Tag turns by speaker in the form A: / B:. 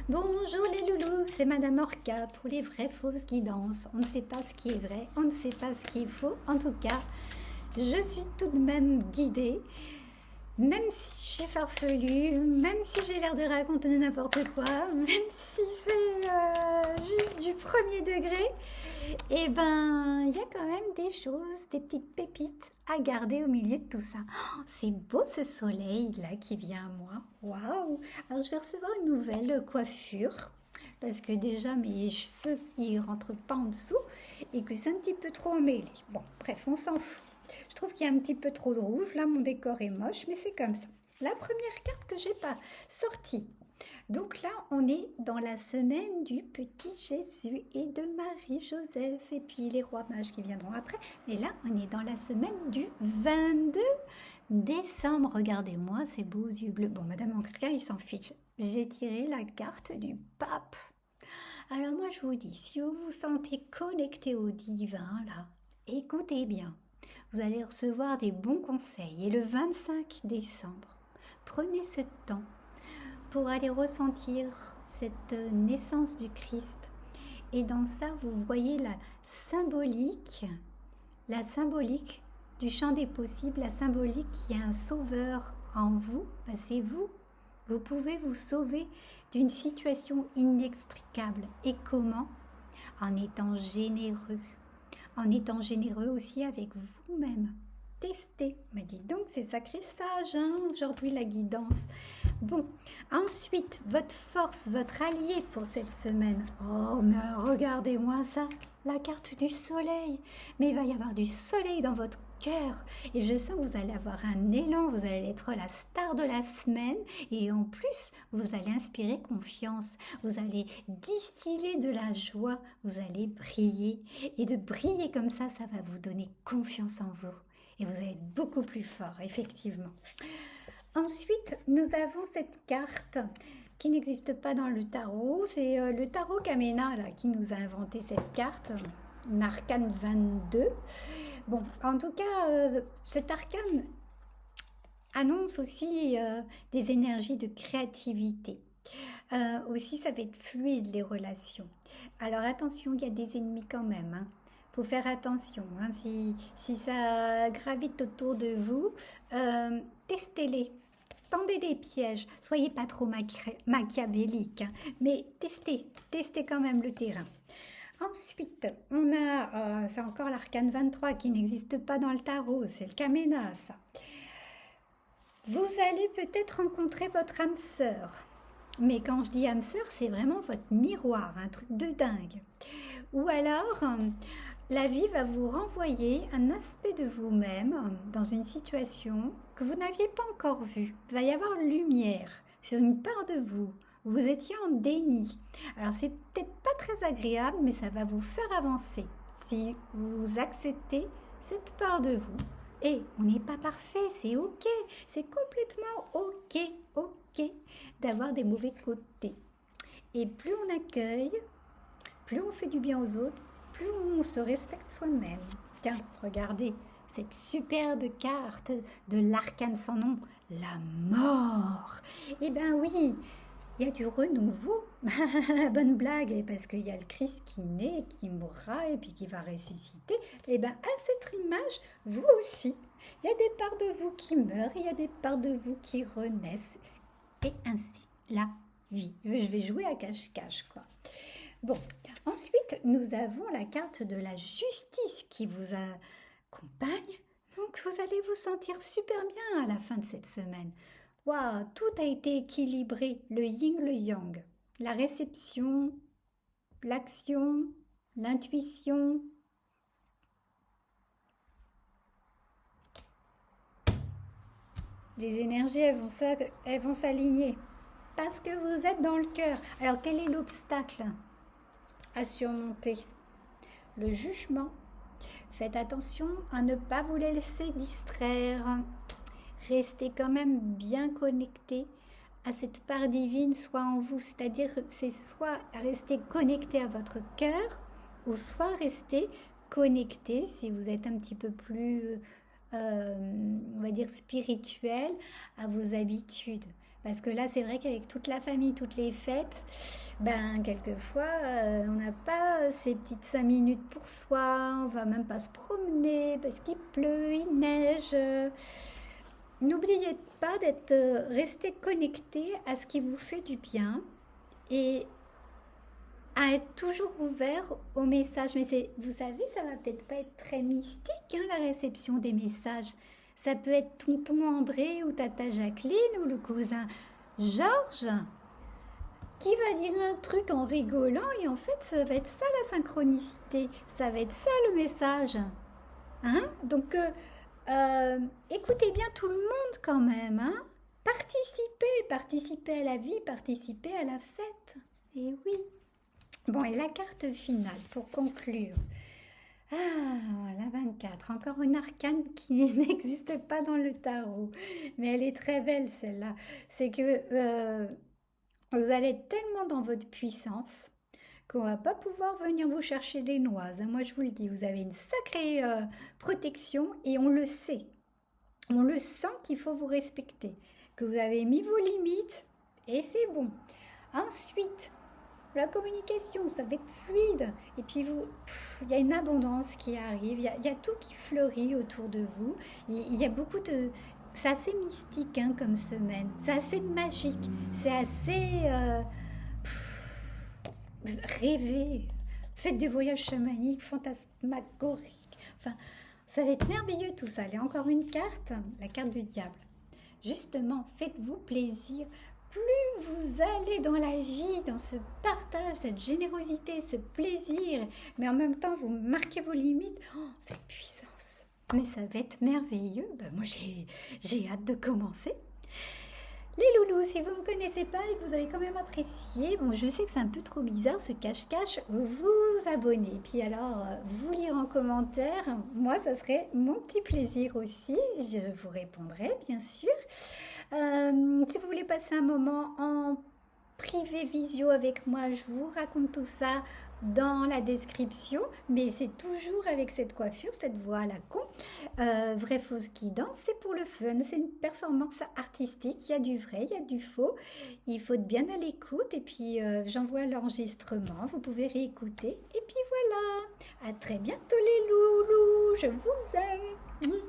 A: Bonjour les loulous, c'est Madame Orca pour les vraies fausses guidances. On ne sait pas ce qui est vrai, on ne sait pas ce qui est faux. En tout cas, je suis tout de même guidée, même si j'ai farfelu, même si j'ai l'air de raconter n'importe quoi, même si c'est juste du premier degré. Eh ben, il y a quand même des choses, des petites pépites à garder au milieu de tout ça. Oh, c'est beau ce soleil là qui vient à moi. Waouh! Alors je vais recevoir une nouvelle coiffure parce que déjà mes cheveux ils rentrent pas en dessous et que c'est un petit peu trop emmêlé. Bon, bref, on s'en fout. Je trouve qu'il y a un petit peu trop de rouge. Là, mon décor est moche, mais c'est comme ça. La première carte que j'ai pas sortie. Donc là, on est dans la semaine du petit Jésus et de Marie-Joseph et puis les rois mages qui viendront après. Mais là, on est dans la semaine du 22 décembre. Regardez-moi ces beaux yeux bleus. Bon, Madame Ancria, il s'en fiche. J'ai tiré la carte du pape. Alors moi, je vous dis, si vous vous sentez connecté au divin, là, écoutez bien. Vous allez recevoir des bons conseils. Et le 25 décembre, prenez ce temps pour aller ressentir cette naissance du Christ. Et dans ça, vous voyez la symbolique du champ des possibles, la symbolique qu'il y a un sauveur en vous, ben c'est vous. Vous pouvez vous sauver d'une situation inextricable. Et comment? En étant généreux. En étant généreux aussi avec vous-même. Testez. Mais dis donc, c'est sacré sage, hein, aujourd'hui la guidance. Bon, ensuite, votre force, votre allié pour cette semaine. Oh, mais regardez-moi ça, la carte du soleil. Mais il va y avoir du soleil dans votre cœur. Et je sens que vous allez avoir un élan, vous allez être la star de la semaine. Et en plus, vous allez inspirer confiance. Vous allez distiller de la joie. Vous allez briller. Et de briller comme ça va vous donner confiance en vous. Et vous allez être beaucoup plus fort, effectivement. Ensuite, nous avons cette carte qui n'existe pas dans le tarot. C'est le tarot Kamena là, qui nous a inventé cette carte, un arcane 22. Bon, en tout cas, cet arcane annonce aussi des énergies de créativité. Aussi, ça va être fluide les relations. Alors attention, il y a des ennemis quand même. Hein. Faut faire attention. Hein. Si ça gravite autour de vous, testez-les. Tendez des pièges. Soyez pas trop machiavélique. Hein. Mais testez quand même le terrain. Ensuite, on a, c'est encore l'arcane 23 qui n'existe pas dans le tarot. C'est le Kamena, ça. Vous allez peut-être rencontrer votre âme sœur. Mais quand je dis âme sœur, c'est vraiment votre miroir, un truc de dingue. Ou alors, la vie va vous renvoyer un aspect de vous-même dans une situation que vous n'aviez pas encore vue. Il va y avoir lumière sur une part de vous. Vous étiez en déni. Alors, c'est peut-être pas très agréable, mais ça va vous faire avancer si vous acceptez cette part de vous. Et on n'est pas parfait, c'est ok, c'est complètement ok d'avoir des mauvais côtés. Et plus on accueille, plus on fait du bien aux autres, plus on se respecte soi-même. Tiens, regardez cette superbe carte de l'arcane sans nom, la mort. Eh ben oui, il y a du renouveau. Bonne blague, parce qu'il y a le Christ qui naît, qui mourra et puis qui va ressusciter. Et bien à cette image, vous aussi, il y a des parts de vous qui meurent, il y a des parts de vous qui renaissent. Et ainsi, la vie. Je vais jouer à cache-cache, quoi. Bon, ensuite, nous avons la carte de la justice qui vous accompagne. Donc, vous allez vous sentir super bien à la fin de cette semaine. Waouh, tout a été équilibré, le yin, le yang, la réception, l'action, l'intuition. Les énergies, elles vont s'aligner parce que vous êtes dans le cœur. Alors, quel est l'obstacle à surmonter? Le jugement. Faites attention à ne pas vous laisser distraire. Restez quand même bien connecté à cette part divine, soit en vous, c'est-à-dire c'est soit rester connecté à votre cœur, ou soit rester connecté, si vous êtes un petit peu plus, on va dire, spirituel, à vos habitudes. Parce que là, c'est vrai qu'avec toute la famille, toutes les fêtes, ben, quelquefois, on n'a pas ces petites 5 minutes pour soi, on va même pas se promener parce qu'il pleut, il neige. N'oubliez pas d'être resté connecté à ce qui vous fait du bien et à être toujours ouvert aux messages. Mais c'est, vous savez, ça va peut-être pas être très mystique, hein, la réception des messages. Ça peut être tonton André ou tata Jacqueline ou le cousin Georges qui va dire un truc en rigolant et en fait, ça va être ça la synchronicité. Ça va être ça le message. Hein? Donc, écoutez bien tout le monde quand même. Hein? Participez, participez à la vie, participez à la fête. Et oui. Bon, et la carte finale pour conclure. Ah, la 24, encore une arcane qui n'existe pas dans le tarot, mais elle est très belle celle-là. C'est que vous allez être tellement dans votre puissance qu'on va pas pouvoir venir vous chercher des noises. Moi, je vous le dis, vous avez une sacrée protection et on le sait. On le sent qu'il faut vous respecter, que vous avez mis vos limites et c'est bon. Ensuite, la communication, ça va être fluide. Et puis, il y a une abondance qui arrive, il y a tout qui fleurit autour de vous. Il y a beaucoup de... C'est assez mystique hein, comme semaine, c'est assez magique, c'est assez... rêver. Faites des voyages chamaniques, fantasmagoriques. Enfin, ça va être merveilleux tout ça. Il y a encore une carte, la carte du diable. Justement, faites-vous plaisir. Plus vous allez dans la vie, dans ce partage, cette générosité, ce plaisir, mais en même temps vous marquez vos limites, oh, cette puissance. Mais ça va être merveilleux. Ben, moi j'ai hâte de commencer. Les loulous, si vous ne me connaissez pas et que vous avez quand même apprécié, bon, je sais que c'est un peu trop bizarre ce cache-cache, vous abonnez. Puis alors, vous lire en commentaire, moi, ça serait mon petit plaisir aussi. Je vous répondrai, bien sûr. Si vous voulez passer un moment en privé visio avec moi, je vous raconte tout ça dans la description, mais c'est toujours avec cette coiffure, cette voix à la con. Vrai fausse qui danse, c'est pour le fun, c'est une performance artistique, il y a du vrai, il y a du faux, il faut être bien à l'écoute et puis j'envoie l'enregistrement, vous pouvez réécouter et puis voilà, à très bientôt les loulous, je vous aime.